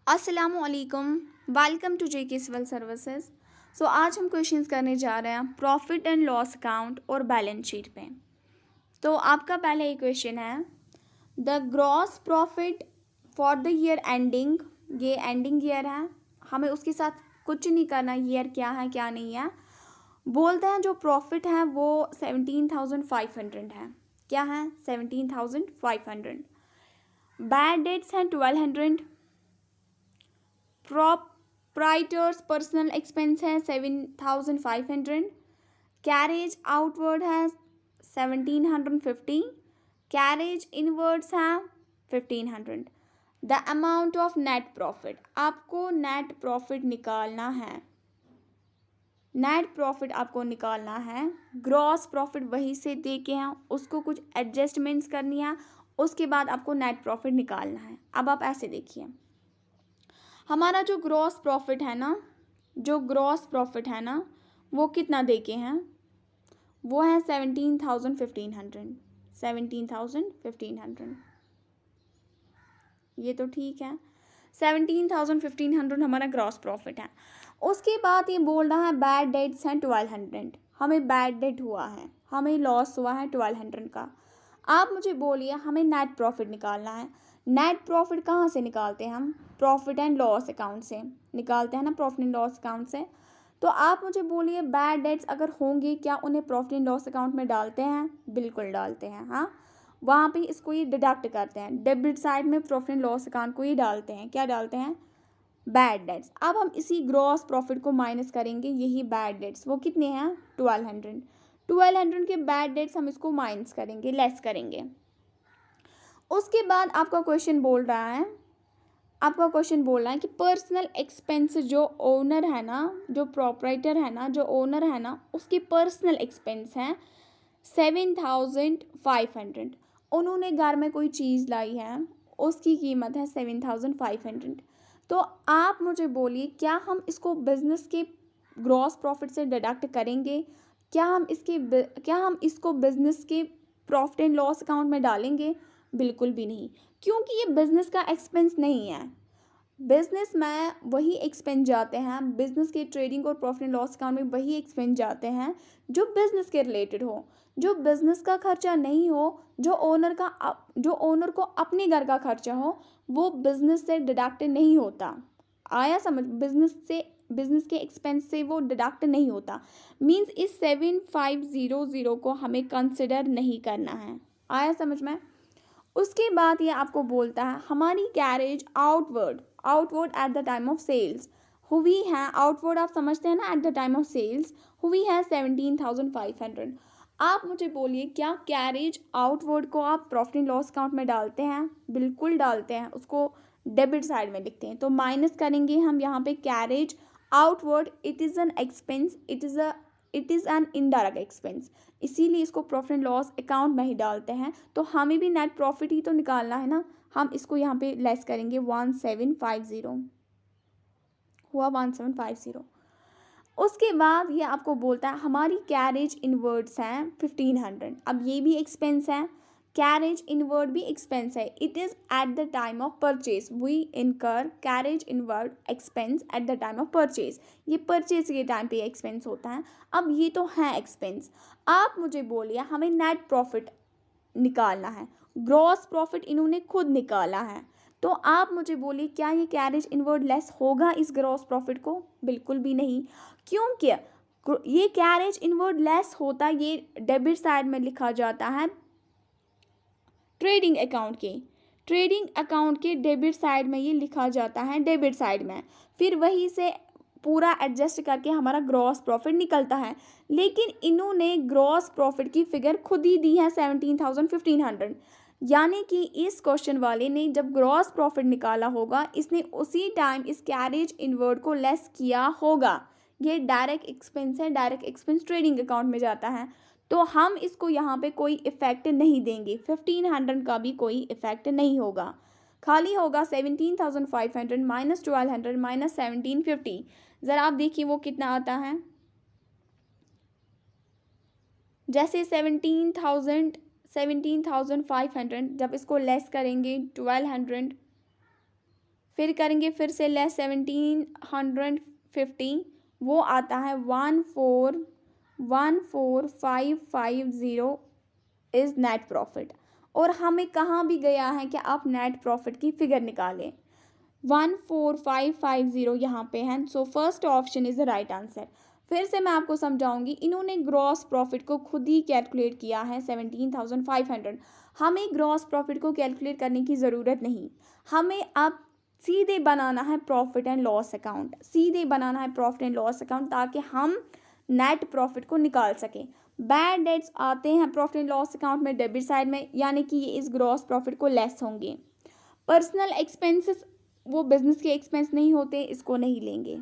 असलकुम। Welcome to JK civil services. आज हम क्वेश्चंस करने जा रहे हैं प्रॉफिट एंड लॉस अकाउंट और बैलेंस शीट पे। तो आपका पहला ये क्वेश्चन है, the gross profit for the year ending. ये एंडिंग ईयर है, हमें उसके साथ कुछ नहीं करना, ईयर क्या है क्या नहीं है। बोलते हैं जो प्रॉफिट है वो 17,500 है। क्या है? 17,500। बैड डेट्स हैं 1,200। प्रोप्राइटर्स पर्सनल एक्सपेंस है 7,500। कैरेज आउटवर्ड है 1,750। कैरेज इनवर्ड्स है 1,500। The amount of net profit, आपको नेट प्रॉफिट निकालना है। नेट प्रॉफिट आपको निकालना है। ग्रॉस प्रॉफिट वही से दे के हैं, उसको कुछ एडजस्टमेंट्स करनी है, उसके बाद आपको नेट प्रॉफिट निकालना है। अब आप ऐसे देखिए, हमारा जो ग्रॉस प्रॉफिट है ना, वो कितना दे के हैं? वो है 17,500। 17,500 ये तो ठीक है। 17,500 हमारा ग्रॉस प्रॉफिट है। उसके बाद ये बोल रहा है बैड डेट्स हैं 1,200। हमें बैड डेट हुआ है, हमें लॉस हुआ है 1,200 का। आप मुझे बोलिए, हमें नेट प्रॉफिट निकालना है। नेट प्रॉफिट कहाँ से निकालते हैं हम? प्रॉफिट एंड लॉस अकाउंट से निकालते हैं ना, प्रॉफिट एंड लॉस अकाउंट से। तो आप मुझे बोलिए, बैड डेट्स अगर होंगी क्या उन्हें प्रॉफिट एंड लॉस अकाउंट में डालते हैं? बिल्कुल डालते हैं। हाँ, वहाँ पे इसको ये डिडक्ट करते हैं, डेबिट साइड में प्रॉफिट एंड लॉस अकाउंट को ये डालते हैं। क्या डालते हैं? Bad debts. अब हम इसी ग्रॉस प्रॉफिट को माइनस करेंगे, यही बैड डेट्स, वो कितने हैं? 1,200। 1,200 के बैड डेट्स हम इसको माइनस करेंगे, लेस करेंगे। उसके बाद आपका क्वेश्चन बोल रहा है कि पर्सनल एक्सपेंस जो ओनर है ना, जो प्रोपराइटर है ना, जो ओनर है ना, उसकी पर्सनल एक्सपेंस है 7,500। उन्होंने घर में कोई चीज़ लाई है, उसकी कीमत है 7,500। तो आप मुझे बोलिए, क्या हम इसको बिजनेस के ग्रॉस प्रॉफिट से डिडक्ट करेंगे? क्या हम इसको बिजनेस के प्रॉफिट एंड लॉस अकाउंट में डालेंगे? बिल्कुल भी नहीं, क्योंकि ये बिजनेस का एक्सपेंस नहीं है। बिजनेस में वही एक्सपेंस जाते हैं, बिजनेस के ट्रेडिंग और प्रॉफिट एंड लॉस अकाउंट में वही एक्सपेंस जाते हैं जो बिजनेस के रिलेटेड हो। जो बिजनेस का खर्चा नहीं हो, जो ओनर को अपने घर का खर्चा हो, वो बिजनेस से डिडक्ट नहीं होता। आया समझ? बिजनेस के एक्सपेंस से वो डिडक्ट नहीं होता। मींस इस 7,500 को हमें कंसिडर नहीं करना है। आया समझ में? उसके बाद ये आपको बोलता है हमारी carriage outward at the time of sales हुई है। आउटवर्ड आप समझते हैं ना, at the time of sales हुई है 17,500। आप मुझे बोलिए, क्या कैरेज आउटवर्ड को आप प्रॉफिट एंड लॉस अकाउंट में डालते हैं? बिल्कुल डालते हैं, उसको डेबिट साइड में लिखते हैं। तो माइनस करेंगे हम यहाँ पे carriage outward. It is an expense, it is an indirect expense, इसीलिए इसको प्रॉफिट एंड लॉस अकाउंट में ही डालते हैं। तो हमें भी नेट प्रॉफिट ही तो निकालना है ना, हम इसको यहाँ पे लेस करेंगे। 1750 हुआ, 1750। उसके बाद ये आपको बोलता है हमारी कैरेज इनवर्ड्स हैं 1,500। अब ये भी एक्सपेंस है, कैरेज इनवर्ड भी एक्सपेंस है। It is at the time of purchase we incur carriage inward expense at the time of purchase. ये परचेज के टाइम पे एक्सपेंस होता है। अब ये तो है एक्सपेंस। आप मुझे बोलिए, हमें नेट प्रॉफिट निकालना है। ग्रॉस प्रॉफिट इन्होंने खुद निकाला है, तो आप मुझे बोलिए, क्या ये कैरेज इनवर्ड लेस होगा इस ग्रॉस प्रॉफिट को? बिल्कुल भी नहीं, क्योंकि ये कैरेज इनवर्ड लेस होता, ये डेबिट साइड में लिखा जाता है ट्रेडिंग अकाउंट के डेबिट साइड में ये लिखा जाता है, डेबिट साइड में। फिर वहीं से पूरा एडजस्ट करके हमारा ग्रॉस प्रॉफिट निकलता है। लेकिन इन्होंने ग्रॉस प्रॉफिट की फिगर खुद ही दी है 17,500। यानी कि इस क्वेश्चन वाले ने जब ग्रॉस प्रॉफिट निकाला होगा, इसने उसी टाइम इस कैरेज इनवर्ड को लेस किया होगा। ये डायरेक्ट एक्सपेंस है, डायरेक्ट एक्सपेंस ट्रेडिंग अकाउंट में जाता है। तो हम इसको यहाँ पे कोई इफेक्ट नहीं देंगे, 1,500 का भी कोई इफेक्ट नहीं होगा। खाली होगा 17,500 माइनस 1,200 माइनस 1,750। ज़रा आप देखिए वो कितना आता है। जैसे 17,500 जब इसको लेस करेंगे 1,200, फिर करेंगे फिर से लेस 1750, वो आता है 14550 इज़ नेट प्रॉफिट। और हमें कहाँ भी गया है कि आप नेट प्रॉफिट की फिगर निकालें, 14550 यहाँ पे है। So first option is the right answer. फिर से मैं आपको समझाऊंगी, इन्होंने ग्रॉस प्रॉफिट को खुद ही कैलकुलेट किया है 17,500। हमें ग्रॉस प्रॉफिट को कैलकुलेट करने की ज़रूरत नहीं, हमें अब सीधे बनाना है प्रॉफिट एंड लॉस अकाउंट, सीधे बनाना है प्रॉफिट एंड लॉस अकाउंट, ताकि हम नेट प्रॉफिट को निकाल सकें। बैड डेट्स आते हैं प्रॉफिट एंड लॉस अकाउंट में डेबिट साइड में, यानी कि ये इस ग्रॉस प्रॉफिट को लेस होंगे। पर्सनल एक्सपेंसेस वो बिजनेस के एक्सपेंस नहीं होते, इसको नहीं लेंगे।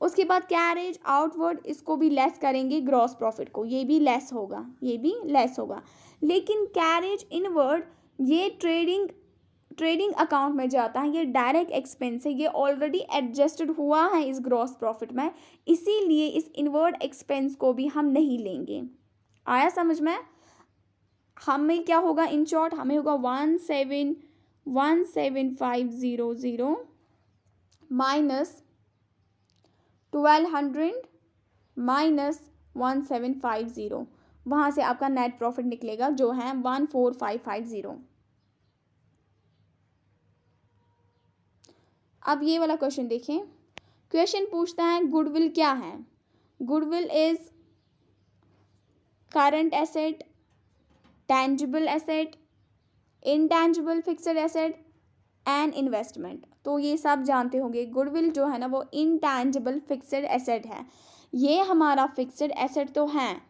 उसके बाद कैरेज आउटवर्ड, इसको भी लेस करेंगे ग्रॉस प्रॉफिट को, ये भी लेस होगा, ये भी लेस होगा। लेकिन कैरेज इनवर्ड ये ट्रेडिंग अकाउंट में जाता है, ये डायरेक्ट एक्सपेंस है, ये ऑलरेडी एडजस्टेड हुआ है इस ग्रॉस प्रॉफिट में, इसीलिए इस इनवर्ड एक्सपेंस को भी हम नहीं लेंगे। आया समझ में? हमें क्या होगा, इन शॉर्ट हमें होगा 17500 माइनस 1200 माइनस 1750, वहाँ से आपका नेट प्रॉफिट निकलेगा जो है 14550। अब ये वाला क्वेश्चन देखें। क्वेश्चन पूछता है गुडविल क्या है। Goodwill is current asset, tangible asset, intangible fixed asset and investment. तो ये सब जानते होंगे, गुडविल जो है ना वो इंटेंजिबल फिक्स्ड एसेट है। ये हमारा फिक्स्ड एसेट तो है,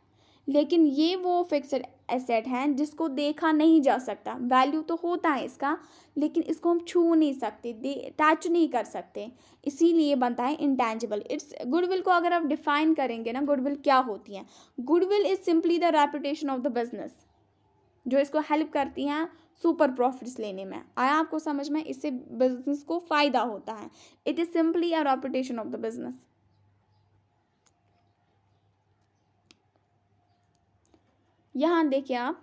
लेकिन ये वो फिक्स्ड एसेट है जिसको देखा नहीं जा सकता, वैल्यू तो होता है इसका, लेकिन इसको हम छू नहीं सकते, टच नहीं कर सकते, इसीलिए बनता है इंटेंजिबल। इट्स गुडविल को अगर आप डिफाइन करेंगे ना, गुडविल क्या होती है, goodwill is simply the reputation of the business, जो इसको हेल्प करती हैं सुपर प्रॉफिट्स लेने में। आया आपको समझ में? इससे बिजनेस को फायदा होता है। It is simply a reputation of the business. यहां देखिए आप,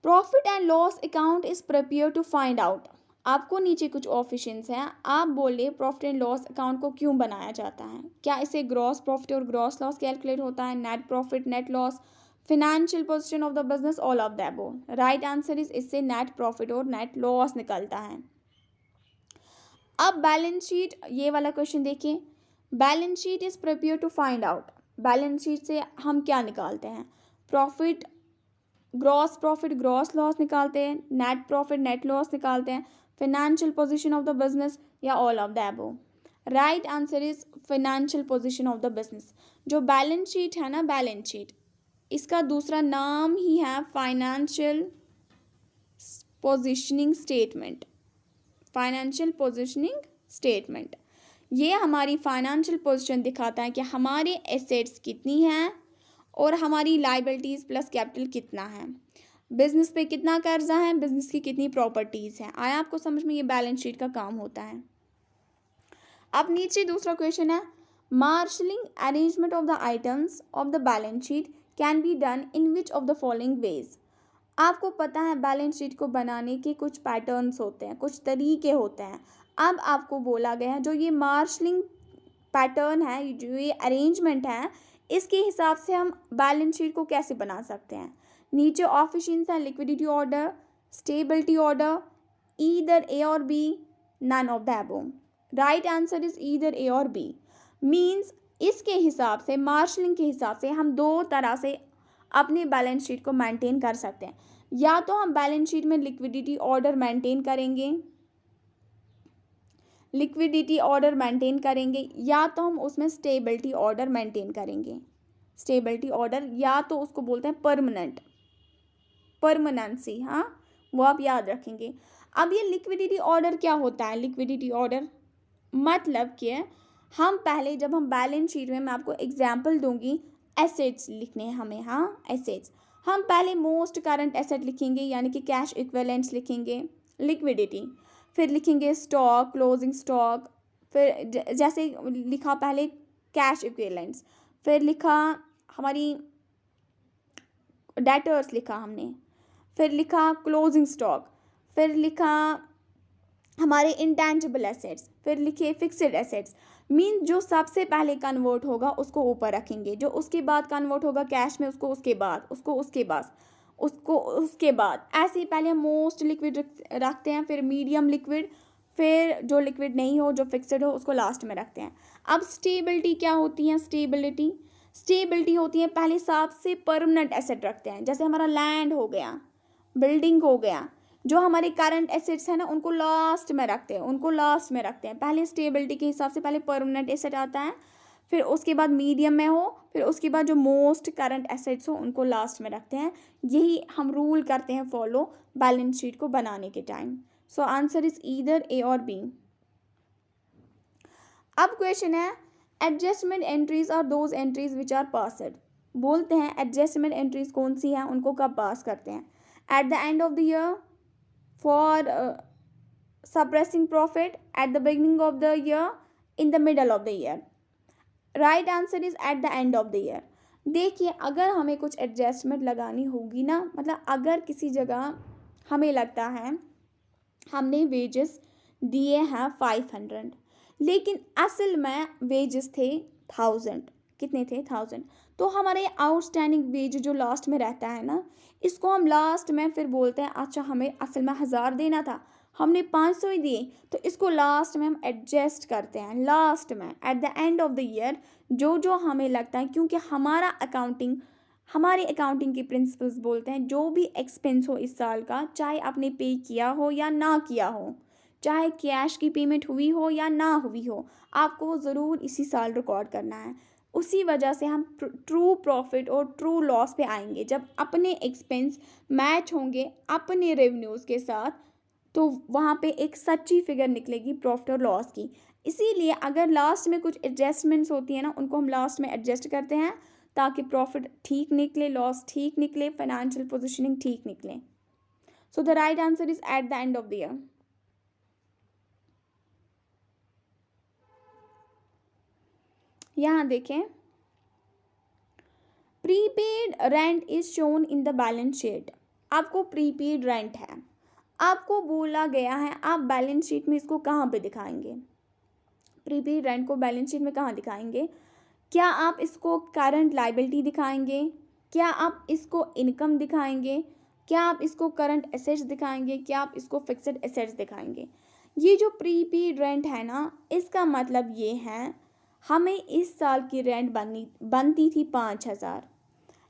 profit and loss account is prepare to find out. आपको नीचे कुछ ऑप्शंस हैं, आप बोले प्रॉफिट एंड लॉस अकाउंट को क्यों बनाया जाता है, क्या इसे ग्रॉस प्रॉफिट और ग्रॉस लॉस कैलकुलेट होता है, net profit net loss, financial position of the business, all of the above. Right answer is इससे नेट प्रॉफिट और नेट लॉस निकलता है। अब बैलेंस शीट, ये वाला क्वेश्चन देखिए, balance sheet is prepare to find out. Balance sheet से हम क्या निकालते हैं, प्रॉफिट ग्रॉस लॉस निकालते हैं, नेट प्रॉफिट नेट लॉस निकालते हैं, financial position of the business, या all of the above. Right answer is financial position of the business. जो बैलेंस शीट है ना, बैलेंस शीट, इसका दूसरा नाम ही है financial positioning statement. Financial positioning statement ये हमारी फाइनेंशियल पोजीशन दिखाता है कि हमारे एसेट्स कितनी हैं और हमारी लाइबिलिटीज़ प्लस कैपिटल कितना है, बिजनेस पे कितना कर्जा है, बिजनेस की कितनी प्रॉपर्टीज़ हैं। आया आपको समझ में? ये बैलेंस शीट का काम होता है। अब नीचे दूसरा क्वेश्चन है, marshalling arrangement of the items of the balance sheet can be done in which of the following veg. आपको पता है बैलेंस शीट को बनाने के कुछ पैटर्न्स होते हैं, कुछ तरीके होते हैं। अब आपको बोला गया है जो ये मार्शलिंग पैटर्न है, जो ये अरेंजमेंट है, इसके हिसाब से हम बैलेंस शीट को कैसे बना सकते हैं। नीचे ऑप्शंस हैं, liquidity order, stability order, either A और B, none of the above. Right answer is either A और बी। मीन्स इसके हिसाब से, मार्शलिंग के हिसाब से हम दो तरह से अपनी बैलेंस शीट को मेंटेन कर सकते हैं। या तो हम बैलेंस शीट में लिक्विडिटी ऑर्डर मेंटेन करेंगे, या तो हम उसमें स्टेबिलिटी ऑर्डर मेंटेन करेंगे। स्टेबिलिटी ऑर्डर या तो उसको बोलते हैं परमानेंसी, हाँ, वो आप याद रखेंगे। अब ये लिक्विडिटी ऑर्डर क्या होता है, लिक्विडिटी ऑर्डर मतलब कि हम पहले, जब हम बैलेंस शीट में, मैं आपको एग्जांपल दूंगी, एसेट्स लिखने हैं हमें, हाँ, एसेट्स, हम पहले मोस्ट करंट एसेट लिखेंगे, यानी कि कैश इक्विवेलेंट्स लिखेंगे, लिक्विडिटी, फिर लिखेंगे स्टॉक, क्लोजिंग स्टॉक, फिर जैसे लिखा पहले कैश इक्विवेलेंट्स, फिर लिखा हमारी डेटर्स लिखा हमने, फिर लिखा क्लोजिंग स्टॉक, फिर लिखा हमारे इंटेंजिबल एसेट्स, फिर लिखिए फिक्स्ड एसेट्स, मीन जो सबसे पहले कन्वर्ट होगा उसको ऊपर रखेंगे, जो उसके बाद कन्वर्ट होगा कैश में उसको उसके बाद, उसको उसके बाद, ऐसे ही पहले हम मोस्ट लिक्विड रखते हैं, फिर मीडियम लिक्विड, फिर जो लिक्विड नहीं हो, जो फिक्स्ड हो, उसको लास्ट में रखते हैं। अब स्टेबिलिटी क्या होती है? स्टेबिलिटी होती है पहले सबसे परमानेंट एसेट रखते हैं, जैसे हमारा लैंड हो गया, बिल्डिंग हो गया, जो हमारे करंट एसेट्स हैं ना उनको लास्ट में रखते हैं, पहले स्टेबिलिटी के हिसाब से पहले परमानेंट एसेट आता है, फिर उसके बाद मीडियम में हो, फिर उसके बाद जो मोस्ट करंट एसेट्स हो उनको लास्ट में रखते हैं। यही हम रूल करते हैं फॉलो बैलेंस शीट को बनाने के time. So answer is either A और बी। अब क्वेश्चन है एडजस्टमेंट एंट्रीज और those entries which are passed. बोलते हैं एडजस्टमेंट एंट्रीज कौन सी हैं, उनको कब पास करते हैं? At the end of the year, for suppressing profit, at the beginning of the year, in the middle of the year. Right answer is at the end of the year. देखिए अगर हमें कुछ एडजस्टमेंट लगानी होगी ना, मतलब अगर किसी जगह हमें लगता है हमने वेजेस दिए हैं 500, लेकिन असल में वेजेस थे 1000, कितने थे 1000, तो हमारे आउटस्टैंडिंग वेज जो लास्ट में रहता है ना, इसको हम लास्ट में फिर बोलते हैं अच्छा हमें असल में 1000 देना था, हमने 500 ही दिए, तो इसको लास्ट में हम एडजस्ट करते हैं, लास्ट में at the end of the year जो हमें लगता है, क्योंकि हमारी अकाउंटिंग के प्रिंसिपल्स बोलते हैं जो भी एक्सपेंस हो इस साल का, चाहे आपने पे किया हो या ना किया हो, चाहे कैश की पेमेंट हुई हो या ना हुई हो, आपको वो ज़रूर इसी साल रिकॉर्ड करना है। उसी वजह से हम ट्रू प्रॉफिट और ट्रू लॉस पे आएंगे, जब अपने एक्सपेंस मैच होंगे अपने रेवेन्यूज़ के साथ, तो वहाँ पे एक सच्ची फिगर निकलेगी प्रॉफिट और लॉस की। इसीलिए अगर लास्ट में कुछ एडजस्टमेंट्स होती है ना, उनको हम लास्ट में एडजस्ट करते हैं ताकि प्रॉफिट ठीक निकले, लॉस ठीक निकले, फाइनेंशियल पोजीशनिंग ठीक निकले। सो the right answer is at the end of the year. यहाँ देखें, prepaid rent is shown in the balance sheet. आपको प्रीपेड रेंट है, आपको बोला गया है आप बैलेंस शीट में इसको कहाँ पे दिखाएंगे? प्रीपेड रेंट को बैलेंस शीट में कहाँ दिखाएंगे? क्या आप इसको करंट लायबिलिटी दिखाएंगे? क्या आप इसको इनकम दिखाएंगे? क्या आप इसको करंट एसेट्स दिखाएंगे? क्या आप इसको फिक्स्ड एसेट्स दिखाएंगे? ये जो प्रीपेड रेंट है ना, इसका मतलब ये है हमें इस साल की रेंट बनती थी 5000,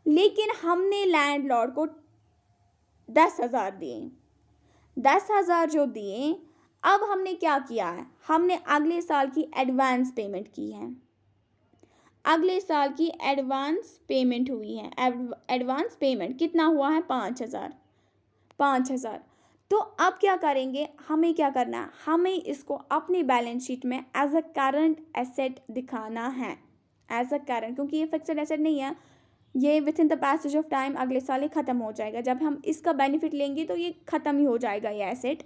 लेकिन हमने लैंडलॉर्ड को 10,000 दिए। 10,000 जो दिए, अब हमने क्या किया है, हमने अगले साल की एडवांस पेमेंट की है, अगले साल की एडवांस पेमेंट हुई है। एडवांस पेमेंट कितना हुआ है? 5,000। तो अब क्या करेंगे, हमें क्या करना है, हमें इसको अपनी बैलेंस शीट में एज अ करंट एसेट दिखाना है, एज अ करंट, क्योंकि ये फिक्स्ड एसेट नहीं है, ये with in the passage of time अगले साल ही ख़त्म हो जाएगा, जब हम इसका बेनिफिट लेंगे तो ये ख़त्म ही हो जाएगा ये एसेट।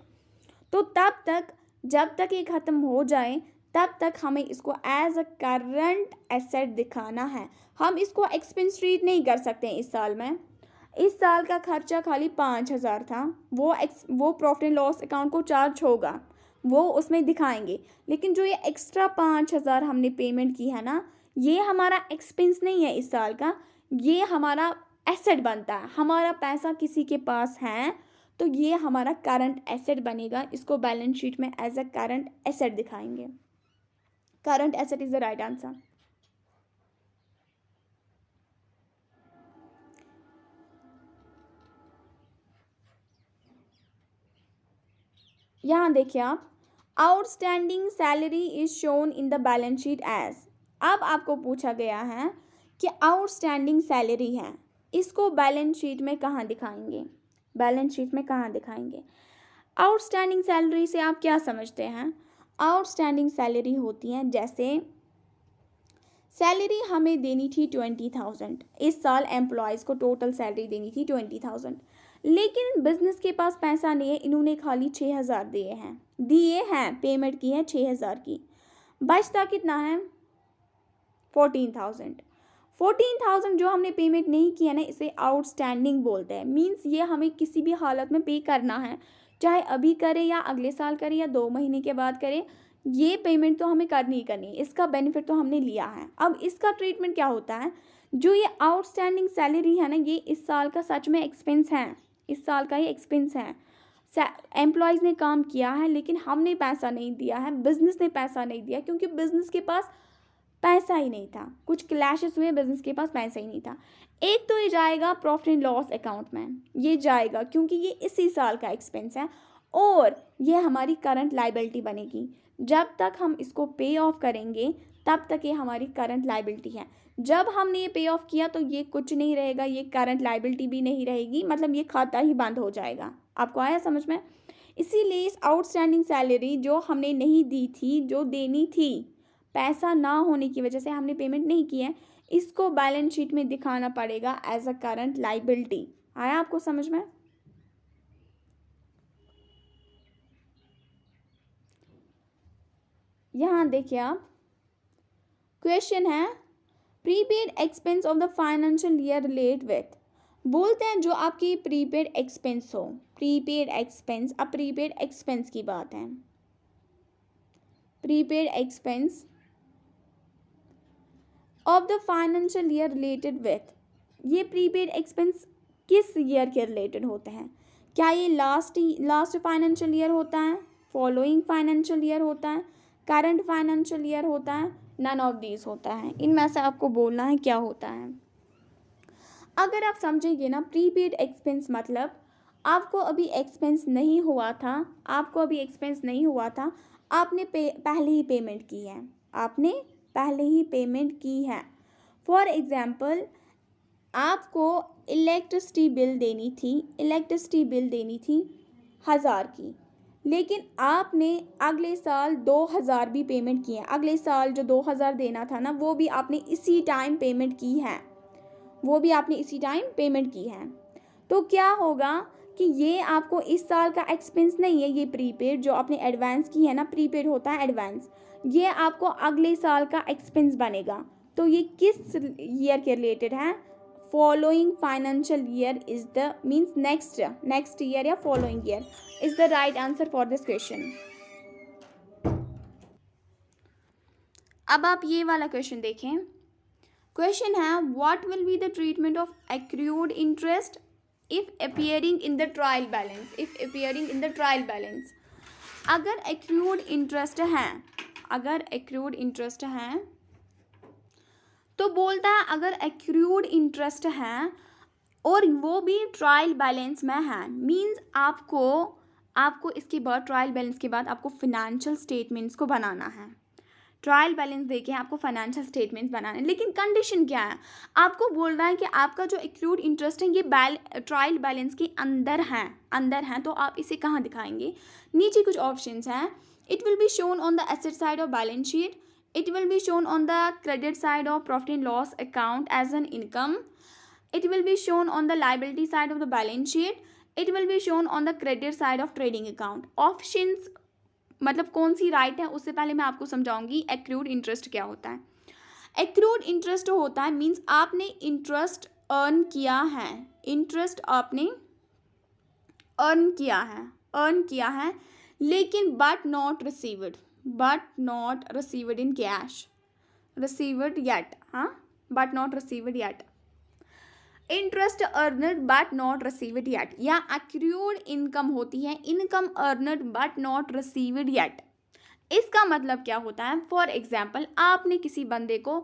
तो तब तक, जब तक ये ख़त्म हो जाए तब तक हमें इसको एज अ करंट एसेट दिखाना है। हम इसको एक्सपेंस ट्रीट नहीं कर सकते इस साल में। इस साल का खर्चा खाली 5,000 था, वो प्रॉफिट एंड लॉस अकाउंट को चार्ज होगा, वो उसमें दिखाएंगे, लेकिन जो ये एक्स्ट्रा 5,000 हमने पेमेंट की है ना, ये हमारा एक्सपेंस नहीं है इस साल का, ये हमारा एसेट बनता है। हमारा पैसा किसी के पास है तो ये हमारा करंट एसेट बनेगा, इसको बैलेंस शीट में एज अ करंट एसेट दिखाएंगे। Current asset is the right answer. यहाँ देखिए आप, outstanding salary is shown in the balance sheet as. अब आपको पूछा गया है कि आउटस्टैंडिंग सैलरी है, इसको बैलेंस शीट में कहाँ दिखाएंगे? बैलेंस शीट में कहाँ दिखाएंगे? आउटस्टैंडिंग सैलरी से आप क्या समझते हैं? आउटस्टैंडिंग सैलरी होती है, जैसे सैलरी हमें देनी थी 20,000, इस साल एम्प्लॉयज़ को टोटल सैलरी देनी थी 20,000, लेकिन बिजनेस के पास पैसा नहीं है, इन्होंने खाली 6,000 दिए हैं, पेमेंट की है 6,000 की, बचता कितना है? 14,000। 14,000 जो हमने पेमेंट नहीं किया ना, इसे आउटस्टैंडिंग बोलते हैं। मीन्स ये हमें किसी भी हालत में पे करना है, चाहे अभी करें या अगले साल करें या 2 महीने के बाद करें, ये पेमेंट तो हमें करनी ही करनी है, इसका बेनिफिट तो हमने लिया है। अब इसका ट्रीटमेंट क्या होता है, जो ये आउटस्टैंडिंग सैलरी है ना, ये इस साल का सच में एक्सपेंस है, इस साल का ये एक्सपेंस है। एम्प्लॉयज़ ने काम किया है लेकिन हमने पैसा नहीं दिया है, बिज़नेस ने पैसा नहीं दिया, क्योंकि बिज़नेस के पास पैसा ही नहीं था, कुछ क्लैशेस हुए, बिज़नेस के पास पैसा ही नहीं था। एक तो ये जाएगा प्रॉफिट एंड लॉस अकाउंट में, ये जाएगा क्योंकि ये इसी साल का एक्सपेंस है, और ये हमारी करंट लाइबिलिटी बनेगी। जब तक हम इसको पे ऑफ करेंगे तब तक ये हमारी करंट लाइबिलिटी है। जब हमने ये पे ऑफ किया तो ये कुछ नहीं रहेगा, ये करंट लाइबिलिटी भी नहीं रहेगी, मतलब ये खाता ही बंद हो जाएगा। आपको आया समझ में? इसीलिए इस आउटस्टैंडिंग सैलरी जो हमने नहीं दी थी, जो देनी थी, पैसा ना होने की वजह से हमने पेमेंट नहीं की है, इसको बैलेंस शीट में दिखाना पड़ेगा एज अ करंट लाइबिलिटी। आया आपको समझ में? यहाँ देखिए आप, क्वेश्चन है prepaid expense of the financial year relate with. बोलते हैं जो आपकी प्रीपेड एक्सपेंस हो, प्रीपेड एक्सपेंस, अब प्रीपेड एक्सपेंस की बात है, prepaid expense of the financial year related with, ये प्रीपेड एक्सपेंस किस ईयर के रिलेटेड होते हैं? क्या ये लास्ट फाइनेंशियल ईयर होता है, फॉलोइंग फाइनेंशियल ईयर होता है, करंट फाइनेंशियल ईयर होता है, नन ऑफ दीज होता है? इनमें से आपको बोलना है क्या होता है। अगर आप समझेंगे ना, प्रीपेड एक्सपेंस मतलब आपको अभी एक्सपेंस नहीं हुआ था, आपको अभी एक्सपेंस नहीं हुआ था, आपने पहले ही पेमेंट की है, आपने पहले ही पेमेंट की है। फॉर एग्ज़ाम्पल, आपको इलेक्ट्रिसिटी बिल देनी थी, इलेक्ट्रिसिटी बिल देनी थी 1000 की, लेकिन आपने अगले साल 2000 भी पेमेंट की है। अगले साल जो 2000 देना था ना, वो भी आपने इसी टाइम पेमेंट की है, वो भी आपने इसी टाइम पेमेंट की है। तो क्या होगा कि ये आपको इस साल का एक्सपेंस नहीं है, ये प्रीपेड जो आपने एडवांस की है ना, प्रीपेड होता है एडवांस, ये आपको अगले साल का एक्सपेंस बनेगा। तो ये किस ईयर के रिलेटेड है? Following financial year is the means next year या following year is the right answer for this question. अब आप ये वाला क्वेश्चन देखें। क्वेश्चन है what will be the treatment of accrued interest if appearing in the trial balance, if appearing in the trial balance. अगर accrued interest है, अगर accrued interest है तो बोलता है अगर एक्रूड इंटरेस्ट है और वो भी ट्रायल बैलेंस में है, मींस आपको इसके बाद ट्रायल बैलेंस के बाद आपको फाइनेंशियल स्टेटमेंट्स को बनाना है। ट्रायल बैलेंस देके आपको फाइनेंशियल स्टेटमेंट्स बनाने, लेकिन कंडीशन क्या है? आपको बोल रहा है कि आपका जो एक्रूड इंटरेस्ट है ये ट्रायल बैलेंस के अंदर है, तो आप इसे कहाँ दिखाएंगे? नीचे कुछ ऑप्शंस हैं। It will be shown on the asset side of balance sheet, it will be shown on the credit side of profit and loss account as an income, it will be shown on the liability side of the balance sheet, it will be shown on the credit side of trading account। Options मतलब कौन सी right है, उससे पहले मैं आपको समझाऊंगी accrued interest क्या होता है। एक्रूड इंटरेस्ट होता है मीन्स आपने इंटरेस्ट अर्न किया है, इंटरेस्ट आपने अर्न किया है लेकिन but not received in cash, received yet, but not received yet, interest earned but not received yet, या accrued income होती है income earned but not received yet। इसका मतलब क्या होता है? फॉर एग्जाम्पल, आपने किसी बंदे को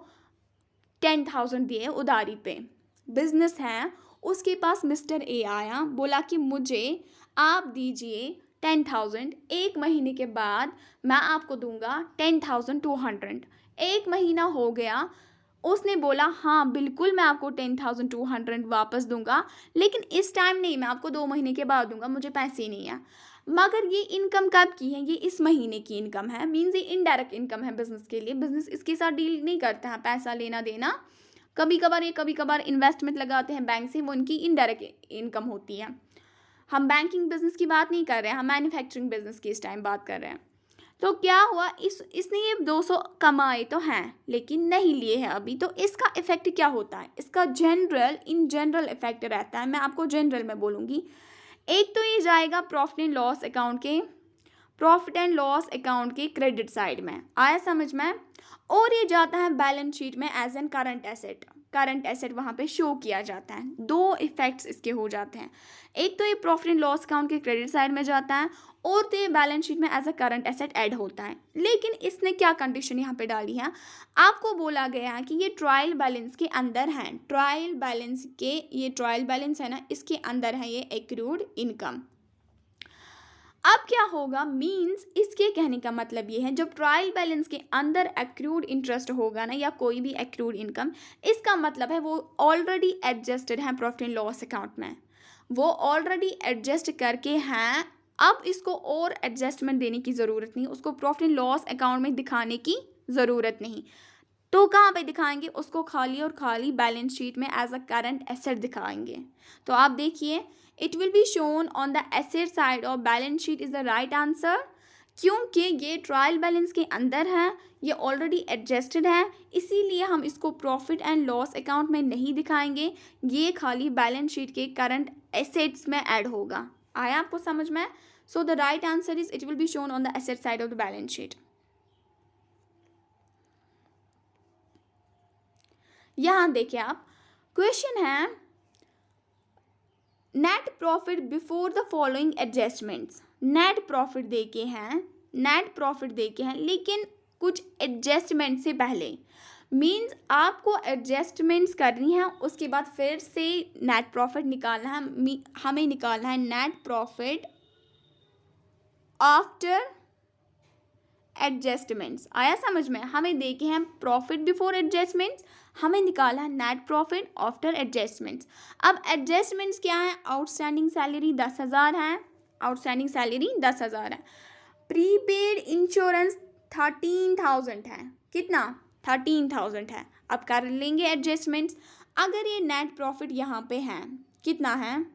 10,000 दिए उधारी पे, बिजनेस है, उसके पास मिस्टर ए आया, बोला कि मुझे आप दीजिए 10,000, एक महीने के बाद मैं आपको दूंगा 10,200। एक महीना हो गया, उसने बोला हाँ बिल्कुल मैं आपको 10,200 वापस दूंगा, लेकिन इस टाइम नहीं, मैं आपको 2 महीने के बाद दूंगा, मुझे पैसे नहीं है। मगर ये इनकम कब की है? ये इस महीने की इनकम है, मीन्स ये इनडायरेक्ट इनकम है बिजनेस के लिए। बिजनेस इसके साथ डील नहीं करता है, पैसा लेना देना, कभी कभार इन्वेस्टमेंट लगाते हैं बैंक से, वो उनकी इनडायरेक्ट इनकम होती है। हम बैंकिंग बिजनेस की बात नहीं कर रहे हैं, हम मैन्युफैक्चरिंग बिजनेस की इस टाइम बात कर रहे हैं। तो क्या हुआ, इसने ये 200 कमाए तो हैं लेकिन नहीं लिए हैं अभी, तो इसका इफेक्ट क्या होता है? इसका जनरल इफेक्ट रहता है, मैं आपको जनरल में बोलूँगी। एक तो ये जाएगा प्रॉफिट एंड लॉस अकाउंट के, प्रॉफिट एंड लॉस अकाउंट की क्रेडिट साइड में, आया समझ में, और ये जाता है बैलेंस शीट में as an current asset, current asset वहाँ पे शो किया जाता है। दो इफेक्ट्स इसके हो जाते हैं, एक तो ये प्रॉफिट एंड लॉस अकाउंट के क्रेडिट साइड में जाता है और तो ये बैलेंस शीट में as a current asset add होता है। लेकिन इसने क्या कंडीशन यहाँ पे डाली है, आपको बोला गया है कि ये ट्रायल बैलेंस के अंदर है, ट्रायल बैलेंस के, ये ट्रायल बैलेंस है ना, इसके अंदर है ये एक्रूड इनकम। अब क्या होगा, मींस इसके कहने का मतलब ये है जब ट्रायल बैलेंस के अंदर एक्रूड इंटरेस्ट होगा ना या कोई भी एक्रूड इनकम, इसका मतलब है वो ऑलरेडी एडजस्टेड है प्रॉफिट एंड लॉस अकाउंट में, वो ऑलरेडी एडजस्ट करके हैं। अब इसको और एडजस्टमेंट देने की ज़रूरत नहीं, उसको प्रॉफिट एंड लॉस अकाउंट में दिखाने की ज़रूरत नहीं। तो कहाँ पे दिखाएंगे उसको, खाली और खाली बैलेंस शीट में एज अ करंट एसेट दिखाएंगे। तो आप देखिए, it will be shown on the asset side of balance sheet is the right answer, क्योंकि ये ट्रायल बैलेंस के अंदर है, ये ऑलरेडी एडजस्टेड है, इसीलिए हम इसको प्रॉफिट एंड लॉस अकाउंट में नहीं दिखाएंगे, ये खाली बैलेंस शीट के करंट एसेट्स में ऐड होगा। आया आपको समझ में? सो the right answer is it will be shown on the asset side of the balance sheet. यहाँ देखिए आप, क्वेश्चन है net profit before the following adjustments, net profit देके हैं, नेट प्रॉफिट देके हैं लेकिन कुछ एडजस्टमेंट से पहले, मींस आपको एडजस्टमेंट्स करनी है, उसके बाद फिर से नेट प्रॉफिट निकालना है, हमें निकालना है नेट प्रॉफिट आफ्टर एडजस्टमेंट्स। आया समझ में? हमें देखे हैं प्रॉफिट बिफोर एडजस्टमेंट्स, हमें निकाला है नेट प्रॉफिट आफ्टर एडजस्टमेंट्स। अब एडजस्टमेंट्स क्या है, आउटस्टैंडिंग सैलरी 10,000 है, आउटस्टैंडिंग सैलरी 10,000 है, प्रीपेड इंश्योरेंस 13,000 है, कितना 13,000 है। अब कर लेंगे एडजस्टमेंट्स, अगर ये नेट प्रॉफिट यहाँ पे है कितना है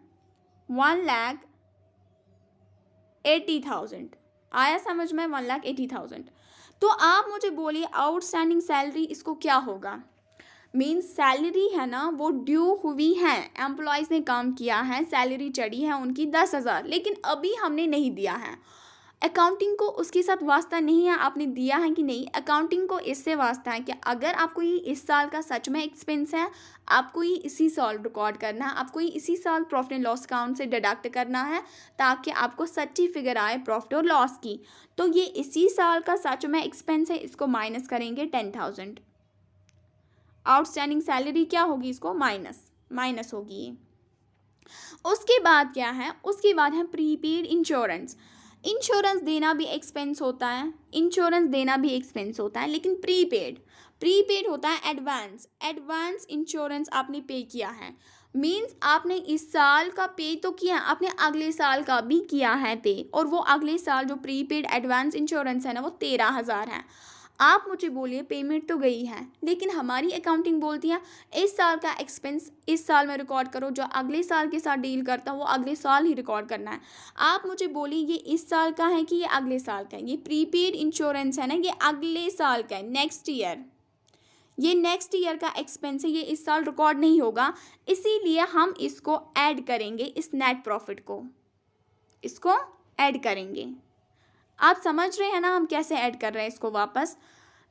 1,80,000, आया समझ में 1,80,000। तो आप मुझे बोलिए आउटस्टैंडिंग सैलरी इसको क्या होगा, मीन्स सैलरी है ना वो ड्यू हुई है, एम्प्लॉयज़ ने काम किया है, सैलरी चढ़ी है उनकी 10,000, लेकिन अभी हमने नहीं दिया है, अकाउंटिंग को उसके साथ वास्ता नहीं है आपने दिया है कि नहीं, अकाउंटिंग को इससे वास्ता है कि अगर आपको ये इस साल का सच में एक्सपेंस है, आपको ये इसी साल रिकॉर्ड करना है, आपको ये इसी साल प्रॉफिट एंड लॉस अकाउंट से डिडक्ट करना है ताकि आपको सच्ची फिगर आए प्रॉफिट और लॉस की। तो ये इसी साल का सच में एक्सपेंस है, इसको माइनस करेंगे 10,000, आउटस्टैंडिंग सैलरी क्या होगी, इसको माइनस होगी ये। उसके बाद क्या है, उसके बाद है प्रीपेड इंश्योरेंस। इंश्योरेंस देना भी एक्सपेंस होता है, इंश्योरेंस देना भी एक्सपेंस होता है, लेकिन प्रीपेड होता है एडवांस इंश्योरेंस आपने पे किया है, मींस आपने इस साल का पे तो किया, आपने अगले साल का भी किया है पे, और वो अगले साल जो प्रीपेड एडवांस इंश्योरेंस है ना वो 13,000 है। आप मुझे बोलिए पेमेंट तो गई है, लेकिन हमारी अकाउंटिंग बोलती है इस साल का एक्सपेंस इस साल में रिकॉर्ड करो, जो अगले साल के साथ डील करता है वो अगले साल ही रिकॉर्ड करना है। आप मुझे बोलिए ये इस साल का है कि ये अगले साल का है, ये प्रीपेड इंश्योरेंस है ना ये अगले साल का है, नेक्स्ट ईयर, ये नेक्स्ट ईयर का एक्सपेंस है, ये इस साल रिकॉर्ड नहीं होगा, इसीलिए हम इसको ऐड करेंगे, इस नेट प्रॉफिट को इसको ऐड करेंगे। आप समझ रहे हैं ना हम कैसे ऐड कर रहे हैं इसको वापस,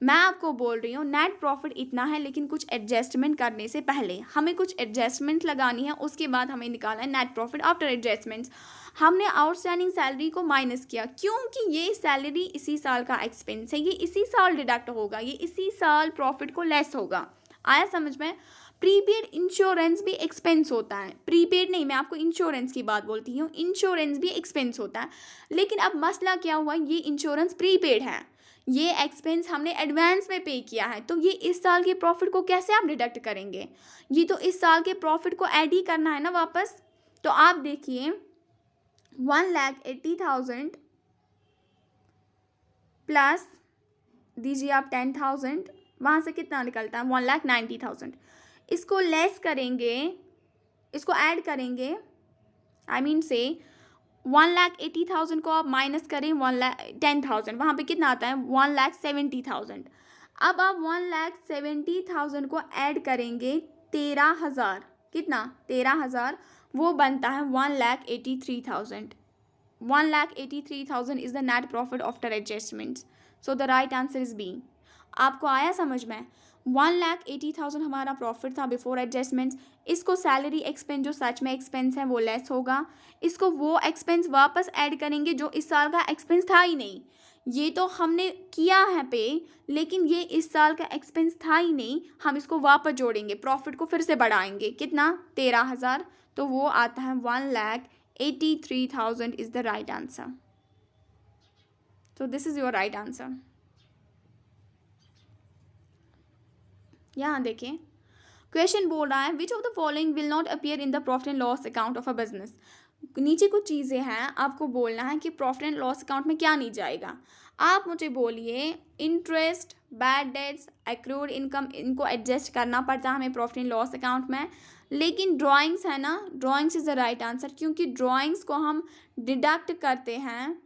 मैं आपको बोल रही हूँ नेट प्रॉफिट इतना है, लेकिन कुछ एडजस्टमेंट करने से पहले हमें कुछ एडजस्टमेंट लगानी है, उसके बाद हमें निकालना है नेट प्रॉफिट आफ्टर एडजस्टमेंट्स। हमने आउटस्टैंडिंग सैलरी को माइनस किया, क्योंकि ये सैलरी इसी साल का एक्सपेंस है, ये इसी साल डिडक्ट होगा, ये इसी साल प्रॉफिट को लेस होगा। आया समझ में? प्रीपेड इंश्योरेंस भी एक्सपेंस होता है, प्रीपेड नहीं, मैं आपको इंश्योरेंस की बात बोलती हूँ, इंश्योरेंस भी एक्सपेंस होता है, लेकिन अब मसला क्या हुआ, ये इंश्योरेंस प्रीपेड है, ये एक्सपेंस हमने एडवांस में पे किया है, तो ये इस साल के प्रॉफिट को कैसे आप डिडक्ट करेंगे, ये तो इस साल के प्रॉफिट को ऐड ही करना है ना वापस। तो आप देखिए 1,80,000 प्लस दीजिए आप 10,000, वहाँ से कितना निकलता है 1,90,000, इसको लेस करेंगे, इसको ऐड करेंगे, आई मीन से 1,80,000 को आप माइनस करें 10,000, वहाँ पे कितना आता है 1,70,000। अब आप 1,70,000 को ऐड करेंगे 13,000, कितना 13,000, वो बनता है 1,83,000. 1,83,000 is the net profit after adjustments. So the right answer is B. आपको आया समझ में? 1,80,000 हमारा प्रॉफिट था बिफोर एडजस्टमेंट्स. इसको सैलरी एक्सपेंस जो सच में एक्सपेंस है वो लेस होगा. इसको वो एक्सपेंस वापस ऐड करेंगे जो इस साल का एक्सपेंस था ही नहीं. ये तो हमने किया है पे, लेकिन ये इस साल का एक्सपेंस था ही नहीं. हम इसको वापस जोड़ेंगे, प्रॉफिट को फिर से बढ़ाएंगे. कितना? 13,000. तो वो आता है 1,83,000 is the right answer. So this is your right answer. यहाँ देखिए, क्वेश्चन बोल रहा है which of the following will not appear in the profit and loss account of a business. नीचे कुछ चीज़ें हैं, आपको बोलना है कि प्रॉफिट एंड लॉस अकाउंट में क्या नहीं जाएगा. आप मुझे बोलिए interest, bad debts, accrued income, इनको एडजस्ट करना पड़ता है हमें प्रॉफिट एंड लॉस अकाउंट में. लेकिन ड्राइंग्स है ना, drawings is the right answer, क्योंकि ड्राइंग्स को हम डिडक्ट करते हैं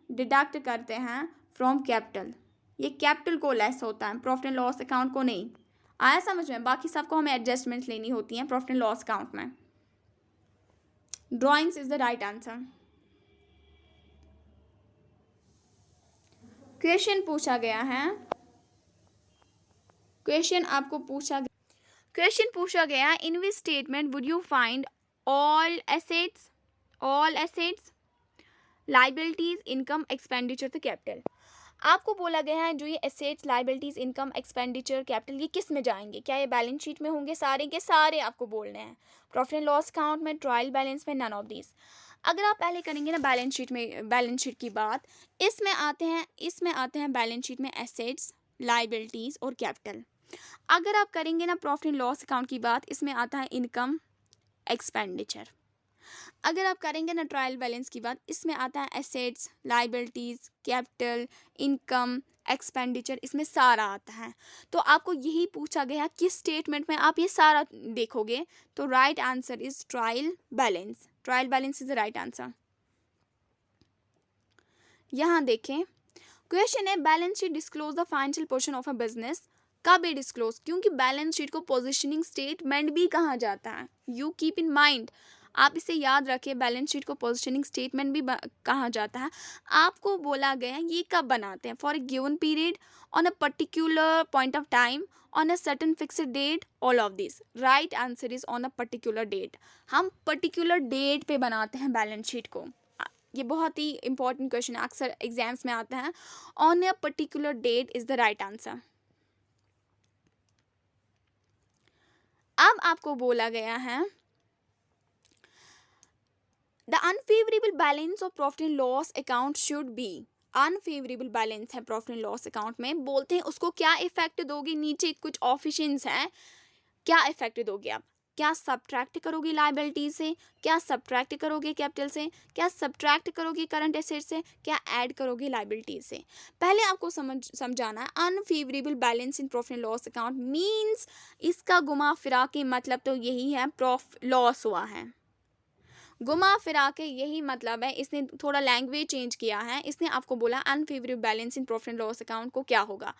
फ्रॉम कैपिटल. ये कैपिटल को लेस होता है, प्रॉफिट एंड लॉस अकाउंट को नहीं. आया समझ में? बाकी सबको हमें एडजस्टमेंट्स लेनी होती हैं प्रॉफिट एंड लॉस अकाउंट में. Drawings is the right answer. Question पूछा गया है, क्वेश्चन पूछा गया in which statement would you find all assets, liabilities, income, expenditure the capital. आपको बोला गया है जो ये assets, liabilities, income, expenditure, capital, ये किस में जाएंगे? क्या ये बैलेंस शीट में होंगे? सारे के सारे आपको बोलने हैं. प्रॉफिट एंड लॉस अकाउंट में, ट्रायल बैलेंस में, नन ऑफ दीज. अगर आप पहले करेंगे ना बैलेंस शीट की बात, इसमें आते हैं बैलेंस शीट में एसेट्स, लाइबिलिटीज और कैपिटल. अगर आप करेंगे ना प्रॉफिट एंड लॉस अकाउंट की बात, इसमें आता है इनकम, एक्सपेंडिचर. अगर आप करेंगे ना ट्रायल बैलेंस की बात, इसमें आता है assets, liabilities, capital, income, expenditure, इसमें सारा आता है. तो आपको यही पूछा गया किस स्टेटमेंट में आप ये सारा देखोगे. तो right answer is trial balance. Trial balance is the right answer. यहाँ देखें, क्वेश्चन है balance sheet disclose the financial portion of a business. कब ये डिस्क्लोज? क्योंकि बैलेंस शीट को पोजिशनिंग स्टेटमेंट भी कहा जाता है. यू कीप इन माइंड, आप इसे याद रखिए, बैलेंस शीट को पोजिशनिंग स्टेटमेंट भी कहा जाता है. आपको बोला गया है ये कब बनाते हैं? For a given period, on a particular point of time, on a certain fixed date, all of this. Right answer is on a particular date. हम पर्टिकुलर डेट पे बनाते हैं बैलेंस शीट को. ये बहुत ही इंपॉर्टेंट क्वेश्चन है, अक्सर exams में आता है. On a particular date is the right answer. अब आपको बोला गया है the unfavourable balance of profit and loss account should be. Unfavourable balance है प्रॉफिट एंड लॉस अकाउंट में, बोलते हैं उसको क्या इफेक्ट दोगे. नीचे कुछ ऑप्शंस हैं, क्या इफेक्ट दोगे आप? क्या सब्ट्रैक्ट करोगे लाइबिलिटी से? क्या सब्ट्रैक्ट करोगे कैपिटल से? क्या सब्ट्रैक्ट करोगे करंट एसेट से? क्या ऐड करोगे लाइबिलिटी से? पहले आपको समझाना है unfavourable balance in profit and loss account means इसका घुमा फिरा के मतलब तो यही है प्रॉफिट लॉस हुआ है. घुमा फिरा के यही मतलब है. इसने थोड़ा लैंग्वेज चेंज किया है. इसने आपको बोला unfavourable balance in profit and loss account को क्या होगा.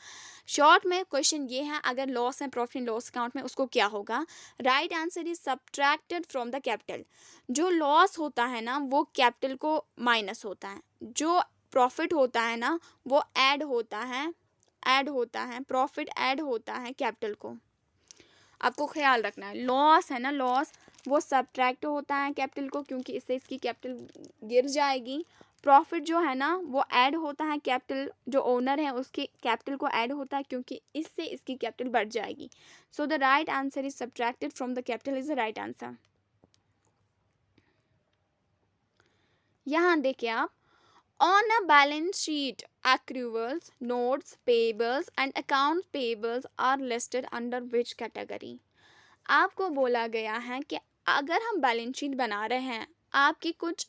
शॉर्ट में क्वेश्चन ये है, अगर लॉस है प्रॉफिट एंड लॉस अकाउंट में उसको क्या होगा. Right answer is subtracted from the capital. जो लॉस होता है ना वो कैपिटल को माइनस होता है. जो प्रॉफिट होता है ना वो ऐड होता है प्रॉफिट ऐड होता है कैपिटल को. आपको ख्याल रखना है, लॉस है ना, लॉस वो सब्ट्रैक्ट होता है कैपिटल को, क्योंकि इससे इसकी कैपिटल गिर जाएगी. प्रॉफिट जो है ना वो ऐड होता है कैपिटल, जो ओनर है उसके कैपिटल को ऐड होता है, क्योंकि इससे इसकी कैपिटल बढ़ जाएगी. सो the right answer is subtracted from the capital is the right answer. यहाँ देखिए आप, on a balance sheet accruals, notes, payables and accounts payables are listed under which category. आपको बोला गया है कि अगर हम बैलेंस शीट बना रहे हैं, आपकी कुछ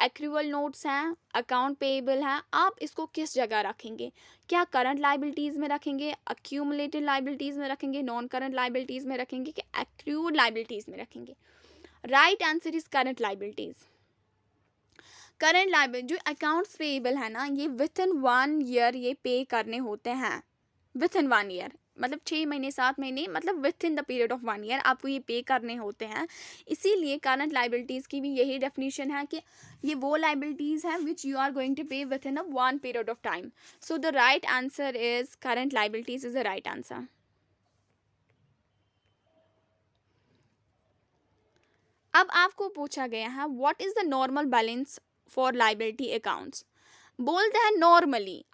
एक्रूवल नोट्स हैं, अकाउंट पेएबल है, आप इसको किस जगह रखेंगे? क्या करंट लाइबिलिटीज़ में रखेंगे, अक्यूमुलेटेड लाइबिलिटीज़ में रखेंगे, नॉन करंट लाइबिलिटीज़ में रखेंगे, कि एक्रूड लाइबिलिटीज़ में रखेंगे? Right answer is current liabilities. Current liability जो अकाउंट्स पेएबल है ना, ये विथ इन 1 ईयर ये पे करने होते हैं. विथ इन 1 ईयर मतलब 6 महीने 7 महीने मतलब with in the period of 1 year आपको ये पे करने होते हैं। इसीलिए करंट लाइबिलिटीज़ की भी यही डेफिनेशन है कि ये वो लाइबिलिटीज़ हैं which you are going to pay within a 1 period of time. So the right answer is current liabilities is the right answer. अब आपको पूछा गया है what is the normal balance for liability accounts. बोलते हैं normally,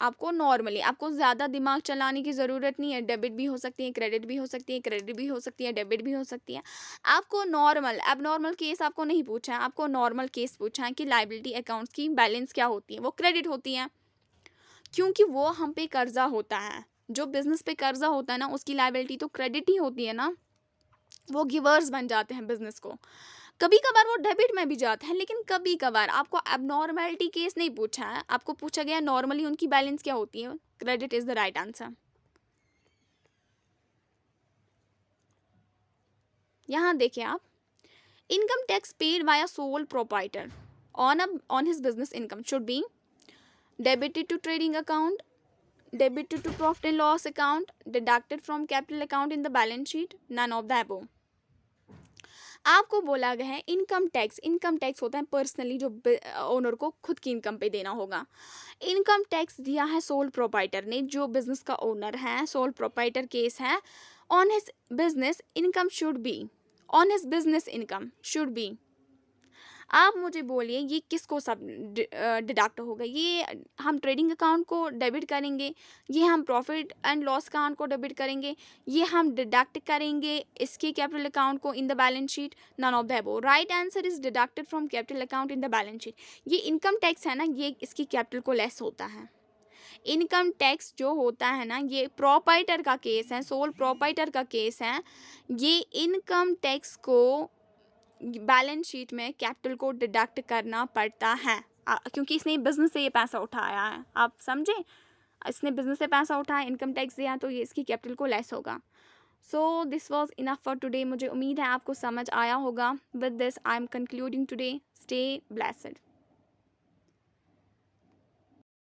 आपको ज़्यादा दिमाग चलाने की ज़रूरत नहीं है। डेबिट भी हो सकती है, क्रेडिट भी हो सकती है, क्रेडिट भी हो सकती है, डेबिट भी हो सकती है। आपको नॉर्मल, एबनॉर्मल केस आपको नहीं पूछा है, आपको नॉर्मल केस पूछा है कि लाइबिलिटी अकाउंट्स की बैलेंस क्या होती है। वो क्रेडिट होती है, क्योंकि वो हम पे कर्जा होता है। जो बिजनेस पे कर्जा होता है ना, उसकी लाइबिलिटी तो क्रेडिट ही होती है ना। वो गिवर्स बन जाते हैं बिजनेस को। कभी कभार वो डेबिट में भी जाते हैं, लेकिन कभी कभार आपको एबनॉर्मलिटी केस नहीं पूछा है, आपको पूछा गया नॉर्मली उनकी बैलेंस क्या होती है। Credit is the right answer. यहाँ देखिए आप, income tax paid by a sole proprietor on his business income should be debited to trading account, debited to profit and loss account, deducted from capital account in the balance sheet, none of the above। आपको बोला गया है income tax होता है personally जो owner को खुद की इनकम पे देना होगा। इनकम टैक्स दिया है सोल प्रोप्राइटर ने, जो बिजनेस का ओनर है। सोल प्रोप्राइटर केस है, on his business income should B, on his business income should B. आप मुझे बोलिए ये किसको सब डिडक्ट होगा। ये हम ट्रेडिंग अकाउंट को डेबिट करेंगे, ये हम प्रॉफिट एंड लॉस अकाउंट को डेबिट करेंगे, ये हम डिडक्ट करेंगे इसके कैपिटल अकाउंट को in the balance sheet, none of the above. Right answer is deducted from capital account in the balance sheet. ये इनकम टैक्स है ना, ये इसकी कैपिटल को लेस होता है। इनकम टैक्स जो होता है ना, ये प्रोप्राइटर का केस है, सोल प्रोप्राइटर का केस है। ये इनकम टैक्स को बैलेंस शीट में कैपिटल को डिडक्ट करना पड़ता है, क्योंकि इसने बिजनेस से ये पैसा उठाया है। आप समझे, इसने बिजनेस से पैसा उठाया, इनकम टैक्स दिया, तो ये इसकी कैपिटल को लेस होगा। So this was enough for today. मुझे उम्मीद है आपको समझ आया होगा। With this I am concluding today. Stay blessed.